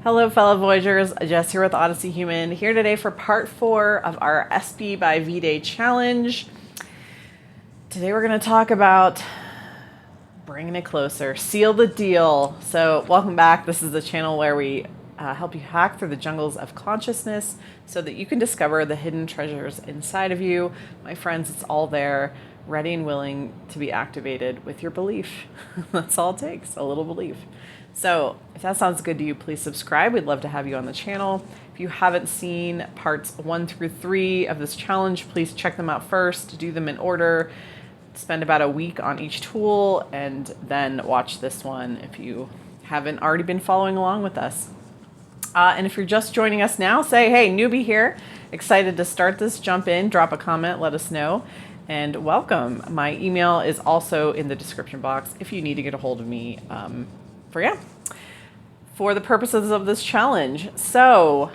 Hello, fellow Voyagers. Jess here with Odyssey Human, here today for part 4 of our SP by Vday challenge. Today we're going to talk about bringing it closer, seal the deal. So welcome back. This is the channel where we help you hack through the jungles of consciousness so that you can discover the hidden treasures inside of you. My friends, it's all there, ready and willing to be activated with your belief. That's all it takes, a little belief. So if that sounds good to you, please subscribe. We'd love to have you on the channel. If you haven't seen parts 1 through 3 of this challenge, please check them out first, do them in order, spend about a week on each tool, and then watch this one if you haven't already been following along with us. And if you're just joining us now, say, hey, newbie here, excited to start this, jump in, drop a comment, let us know, and welcome. My email is also in the description box if you need to get a hold of me for the purposes of this challenge. So,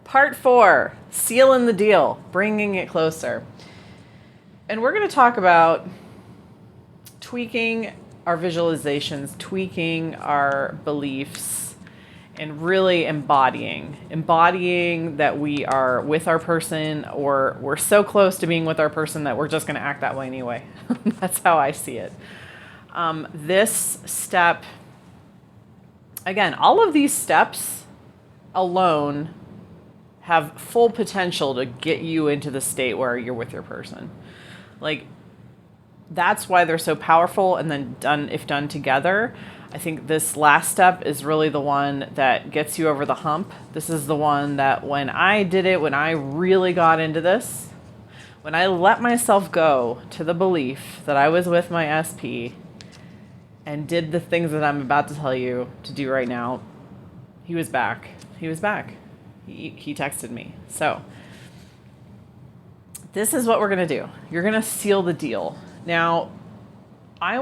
part 4, sealing the deal, bringing it closer. And we're going to talk about tweaking our visualizations, tweaking our beliefs, and really embodying that we are with our person, or we're so close to being with our person that we're just going to act that way anyway. That's how I see it. This step, again, all of these steps alone have full potential to get you into the state where you're with your person. Like, that's why they're so powerful. And then if done together, I think this last step is really the one that gets you over the hump. This is the one that when I did it, when I really got into this, when I let myself go to the belief that I was with my SP and did the things that I'm about to tell you to do right now, he was back. He was back. He texted me. So this is what we're going to do. You're going to seal the deal. Now, I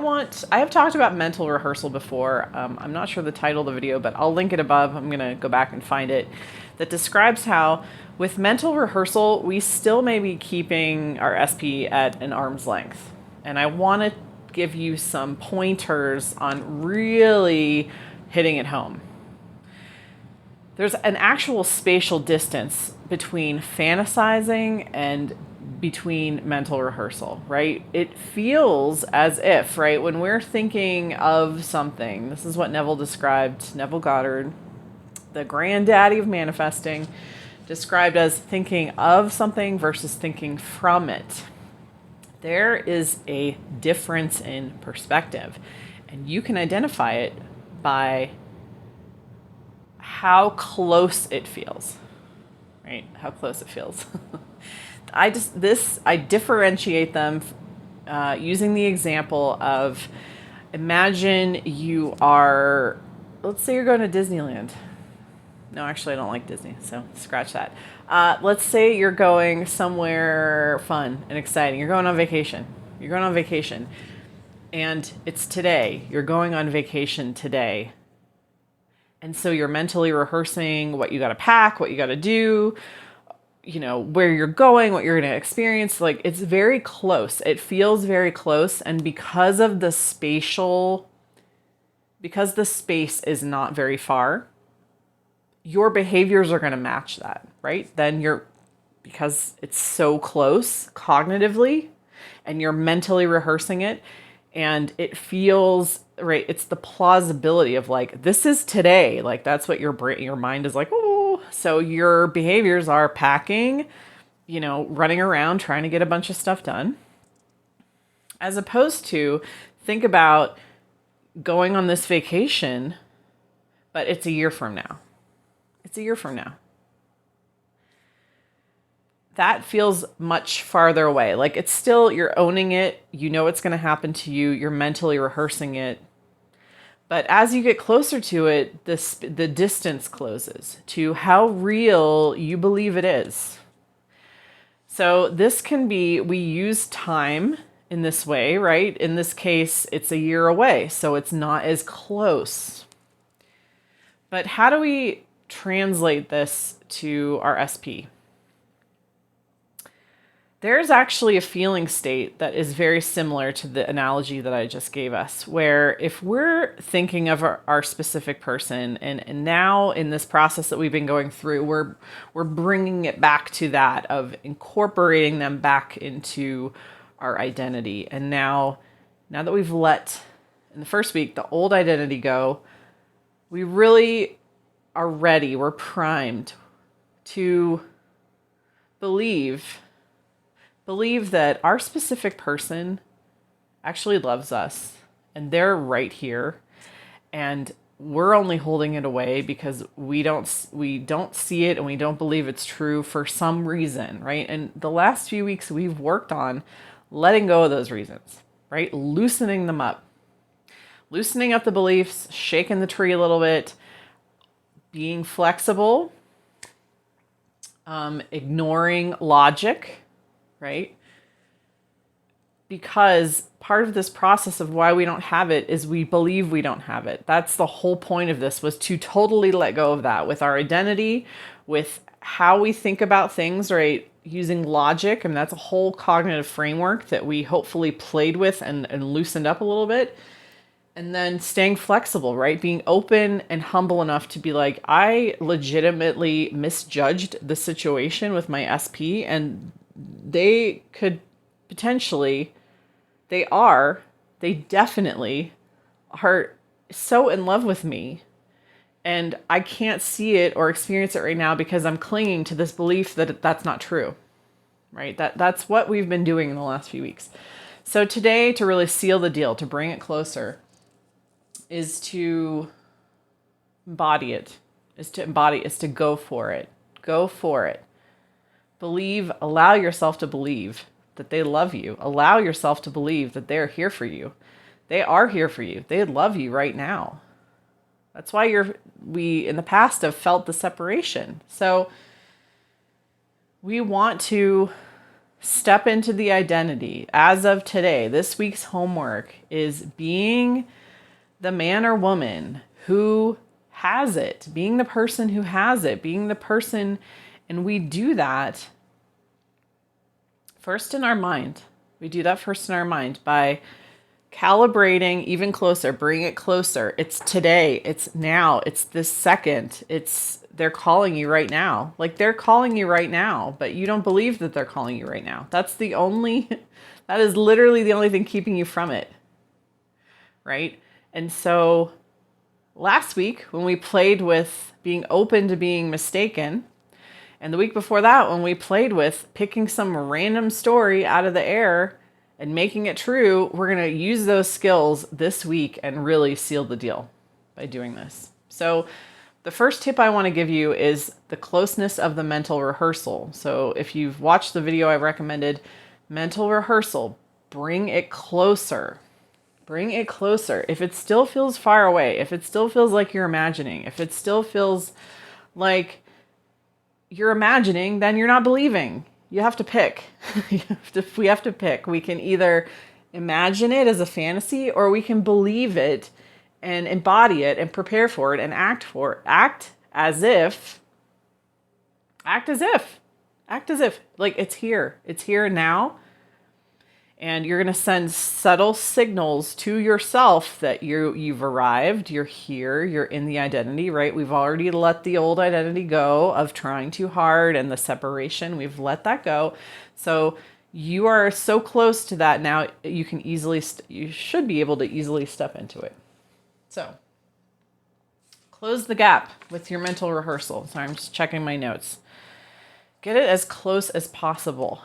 have talked about mental rehearsal before. I'm not sure the title of the video, but I'll link it above. I'm going to go back and find it. That describes how with mental rehearsal, we still may be keeping our SP at an arm's length. And I want to give you some pointers on really hitting it home. There's an actual spatial distance between fantasizing and between mental rehearsal, right? It feels as if, right, when we're thinking of something, this is what Neville described, Neville Goddard, the granddaddy of manifesting, described as thinking of something versus thinking from it. There is a difference in perspective, and you can identify it by how close it feels, right? How close it feels. I differentiate them using the example of, imagine you are, let's say you're going to Disneyland. No, actually, I don't like Disney, so scratch that. Let's say you're going somewhere fun and exciting. You're going on vacation. You're going on vacation. And it's today. You're going on vacation today. And so you're mentally rehearsing what you got to pack, what you got to do, where you're going, what you're going to experience. Like, it's very close. It feels very close. And because the space is not very far, your behaviors are going to match that, right? Then because it's so close cognitively and you're mentally rehearsing it and it feels right. It's the plausibility of like, this is today. Like, that's what your mind is like, oh, so your behaviors are packing, running around, trying to get a bunch of stuff done, as opposed to think about going on this vacation, but it's a year from now. It's a year from now. That feels much farther away. Like, it's still, you're owning it. You know it's going to happen to you. You're mentally rehearsing it. But as you get closer to it, the distance closes to how real you believe it is. So this can be, we use time in this way, right? In this case, it's a year away, so it's not as close. But how do we translate this to our SP? There's actually a feeling state that is very similar to the analogy that I just gave us, where if we're thinking of our specific person, and now in this process that we've been going through, we're bringing it back to that of incorporating them back into our identity. And now that we've let, in the first week, the old identity go, we really are ready, we're primed to believe that our specific person actually loves us and they're right here, and we're only holding it away because we don't see it and we don't believe it's true for some reason, right? And the last few weeks we've worked on letting go of those reasons, right? Loosening them up. Loosening up the beliefs, shaking the tree a little bit, being flexible, ignoring logic, right? Because part of this process of why we don't have it is we believe we don't have it. That's the whole point of this, was to totally let go of that with our identity, with how we think about things, right? Using logic. And that's a whole cognitive framework that we hopefully played with and loosened up a little bit. And then staying flexible, right? Being open and humble enough to be like, I legitimately misjudged the situation with my SP, and they could potentially, they definitely are so in love with me, and I can't see it or experience it right now because I'm clinging to this belief that that's not true, right? That's what we've been doing in the last few weeks. So today, to really seal the deal, to bring it closer, is to embody it, is to go for it. Go for it. Believe, allow yourself to believe that they love you. Allow yourself to believe that they're here for you. They are here for you. They love you right now. That's why we in the past have felt the separation. So we want to step into the identity as of today. This week's homework is being the man or woman who has it, being the person who has it, being the person. And we do that first in our mind. We do that first in our mind by calibrating even closer, bring it closer. It's today, it's now, it's this second, they're calling you right now. Like, they're calling you right now, but you don't believe that they're calling you right now. That is literally the only thing keeping you from it, right? And so last week, when we played with being open to being mistaken, and the week before that, when we played with picking some random story out of the air and making it true, we're going to use those skills this week and really seal the deal by doing this. So the first tip I want to give you is the closeness of the mental rehearsal. So if you've watched the video I recommended, mental rehearsal, bring it closer. Bring it closer. If it still feels far away, if it still feels like you're imagining, if it still feels like you're imagining, then you're not believing. You have to pick. We have to pick. We can either imagine it as a fantasy, or we can believe it and embody it and prepare for it and act as if, like it's here. It's here now. And you're going to send subtle signals to yourself that you've arrived, you're here, you're in the identity, right? We've already let the old identity go of trying too hard and the separation. We've let that go. So you are so close to that now, you should be able to easily step into it. So close the gap with your mental rehearsal. Sorry, I'm just checking my notes. Get it as close as possible.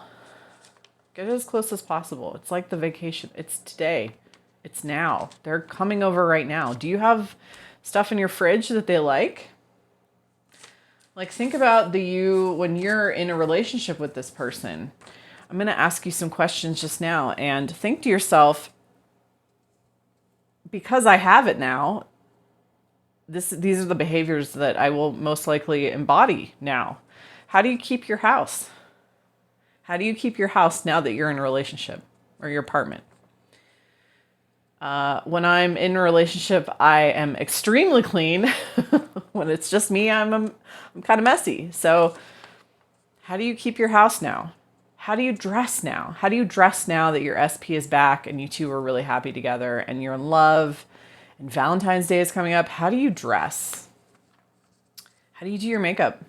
Get it as close as possible. It's like the vacation. It's today. It's now. They're coming over right now. Do you have stuff in your fridge that they like? Like, think about when you're in a relationship with this person. I'm going to ask you some questions just now, and think to yourself, because I have it now, these are the behaviors that I will most likely embody now. How do you keep your house? How do you keep your house now that you're in a relationship, or your apartment? When I'm in a relationship, I am extremely clean. When it's just me, I'm kind of messy. So how do you keep your house now? How do you dress now? How do you dress now that your SP is back and you two are really happy together and you're in love and Valentine's Day is coming up? How do you dress? How do you do your makeup?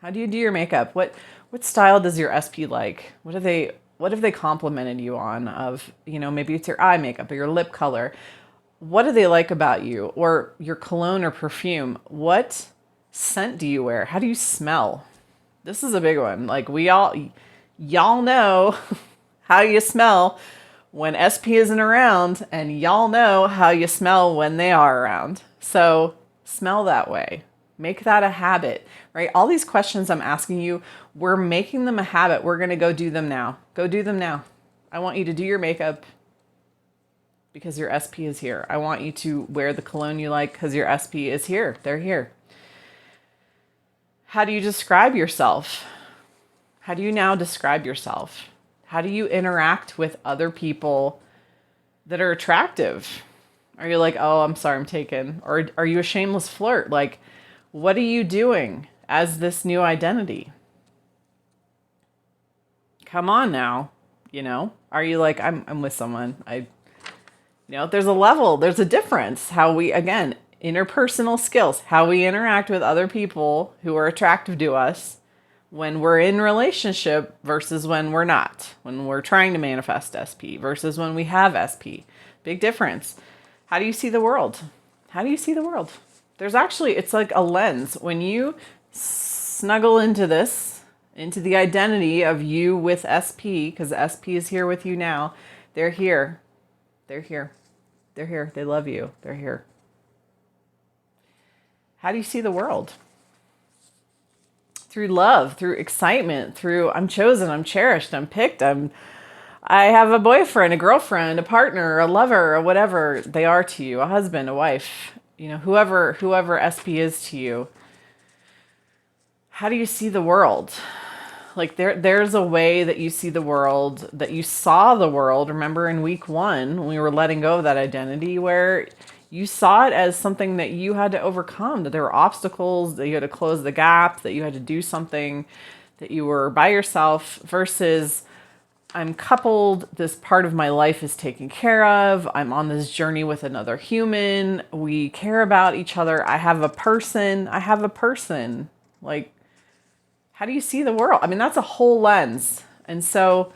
How do you do your makeup? What style does your SP like? What have they complimented you on of, maybe it's your eye makeup or your lip color. What do they like about you? Or your cologne or perfume? What scent do you wear? How do you smell? This is a big one. Like y'all know how you smell when SP isn't around, and y'all know how you smell when they are around. So smell that way. Make that a habit, right? All these questions I'm asking you, we're making them a habit. We're going to go do them now. Go do them now. I want you to do your makeup because your SP is here. I want you to wear the cologne you like because your SP is here. They're here. How do you describe yourself? How do you now describe yourself? How do you interact with other people that are attractive? Are you like, oh, I'm sorry, I'm taken? Or are you a shameless flirt? Like, what are you doing as this new identity? Come on now, Are you like, I'm with someone? There's a level, there's a difference. How we, again, interpersonal skills, how we interact with other people who are attractive to us when we're in relationship versus when we're not, when we're trying to manifest SP versus when we have SP. Big difference. How do you see the world? How do you see the world? There's actually, it's like a lens. When you snuggle into this, into the identity of you with SP, because SP is here with you now, they're here. They're here. They're here. They love you. They're here. How do you see the world? Through love, through excitement, through I'm chosen, I'm cherished, I'm picked, I have a boyfriend, a girlfriend, a partner, a lover, or whatever they are to you, a husband, a wife, whoever SP is to you. How do you see the world? Like there's a way that you see the world, that you saw the world. Remember in week 1, when we were letting go of that identity, where you saw it as something that you had to overcome, that there were obstacles, that you had to close the gap, that you had to do something, that you were by yourself, versus I'm coupled, this part of my life is taken care of, I'm on this journey with another human, we care about each other, I have a person. Like, how do you see the world? I mean, that's a whole lens. And so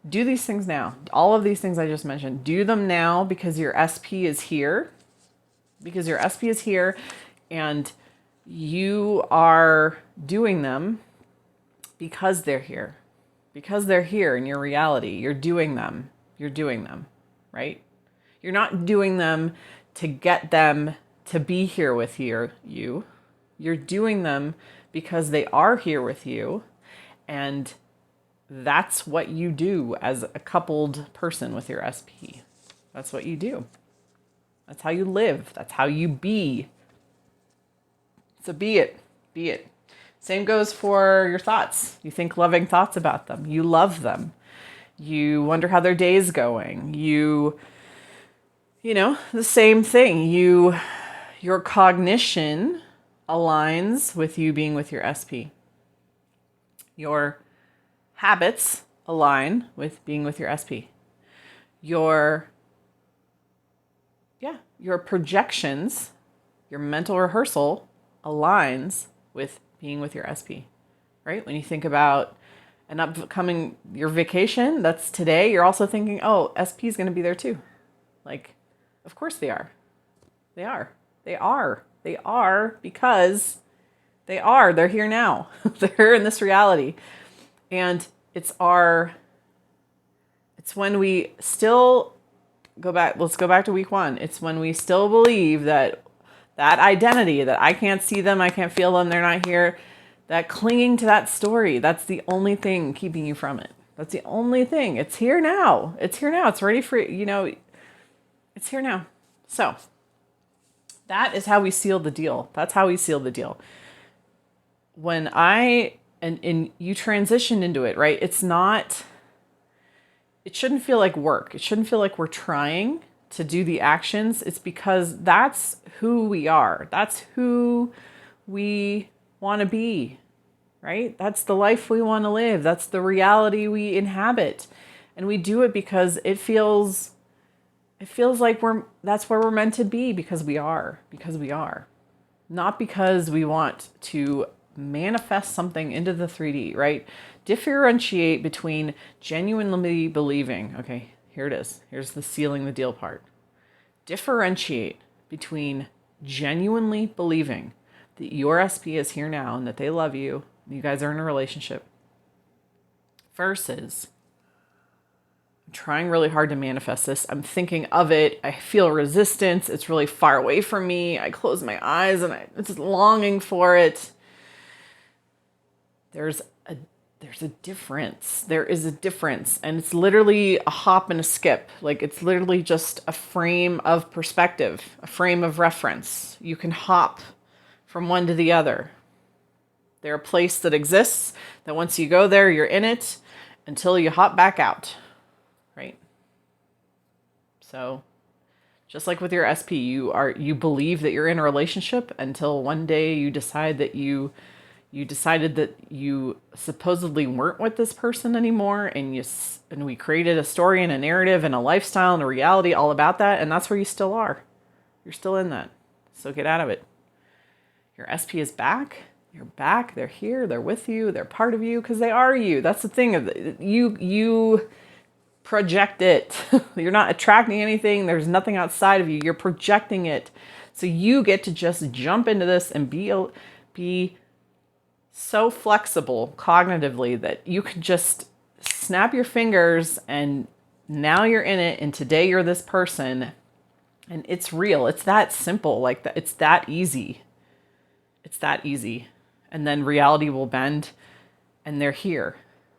do these things now. All of these things I just mentioned, do them now because your SP is here. Because your SP is here and you are doing them because they're here. Because they're here in your reality. You're doing them. You're doing them, right? You're not doing them to get them to be here with you. You're doing them because they are here with you. And that's what you do as a coupled person with your SP. That's what you do. That's how you live. That's how you be. So be it. Be it. Same goes for your thoughts. You think loving thoughts about them. You love them. You wonder how their day's going. The same thing. Your cognition aligns with you being with your SP. Your habits align with being with your SP. Your projections, your mental rehearsal aligns with being with your SP, right? When you think about an upcoming, your vacation, that's today, you're also thinking, oh, SP is going to be there too. Like, of course they are. They are. They are. They are because they are. They're here now. They're in this reality. And it's when we still let's go back to week 1. It's when we still believe that identity, that I can't see them, I can't feel them, they're not here, that clinging to that story, that's the only thing keeping you from it. That's the only thing. It's here now. It's here now. It's ready for, it's here now. So that is how we seal the deal. That's how we seal the deal. When and you transition into it, right? It shouldn't feel like work. It shouldn't feel like we're trying to do the actions. It's because that's who we are. That's who we want to be. right? That's the life we want to live. That's the reality we inhabit. And we do it because it feels like that's where we're meant to be, because we are. Not because we want to manifest something into the 3D, right? Differentiate between genuinely believing. Okay, here it is. Here's the sealing the deal part. Differentiate between genuinely believing that your SP is here now and that they love you, you guys are in a relationship, versus I'm trying really hard to manifest this. I'm thinking of it. I feel resistance. It's really far away from me. I close my eyes and I'm just longing for it. There's a difference. There is a difference. And it's literally a hop and a skip. Like, it's literally just a frame of perspective, a frame of reference. You can hop from one to the other. They're a place that exists, that once you go there, you're in it until you hop back out, right? So just like with your SP, you believe that you're in a relationship until one day you decide that you decided that you supposedly weren't with this person anymore, and we created a story and a narrative and a lifestyle and a reality all about that, and that's where you still are. You're still in that. So get out of it. Your SP is back. You're back. They're here. They're with you. They're part of you because they are you. That's the thing. You project it. You're not attracting anything. There's nothing outside of you. You're projecting it. So you get to just jump into this and be so flexible cognitively that you can just snap your fingers and now you're in it, and today you're this person, and it's real. It's that simple. Like that. It's that easy. It's that easy. And then reality will bend and they're here.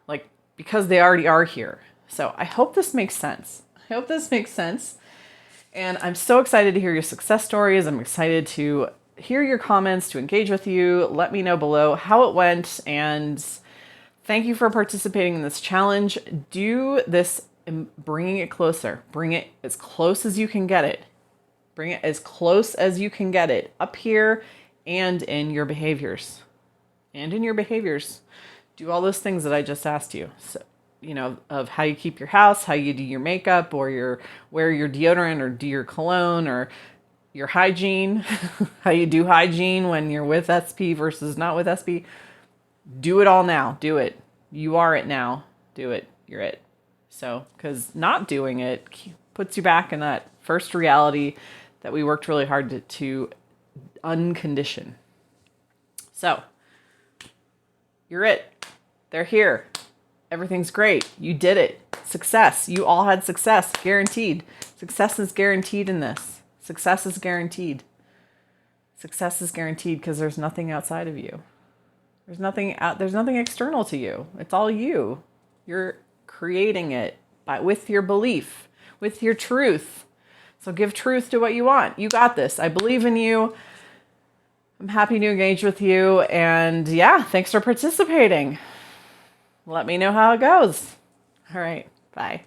Like, because they already are here. So I hope this makes sense. And I'm so excited to hear your success stories. I'm excited to hear your comments, to engage with you. Let me know below how it went. And thank you for participating in this challenge. Do this and bringing it closer. Bring it as close as you can get it. Bring it as close as you can get it up here and in your behaviors. Do all those things that I just asked you. So, of how you keep your house, how you do your makeup, or wear your deodorant, or do your cologne, or your hygiene, how you do hygiene when you're with SP versus not with SP. Do it all now. Do it. You are it now. Do it. You're it. So, because not doing it puts you back in that first reality that we worked really hard to uncondition. So, you're it. They're here. Everything's great. You did it. Success. You all had success. Guaranteed. Success is guaranteed in this. Success is guaranteed. Success is guaranteed because there's nothing outside of you. There's nothing external to you. It's all you. You're creating it with your belief, with your truth. So give truth to what you want. You got this. I believe in you. I'm happy to engage with you. And yeah, thanks for participating. Let me know how it goes. All right. Bye.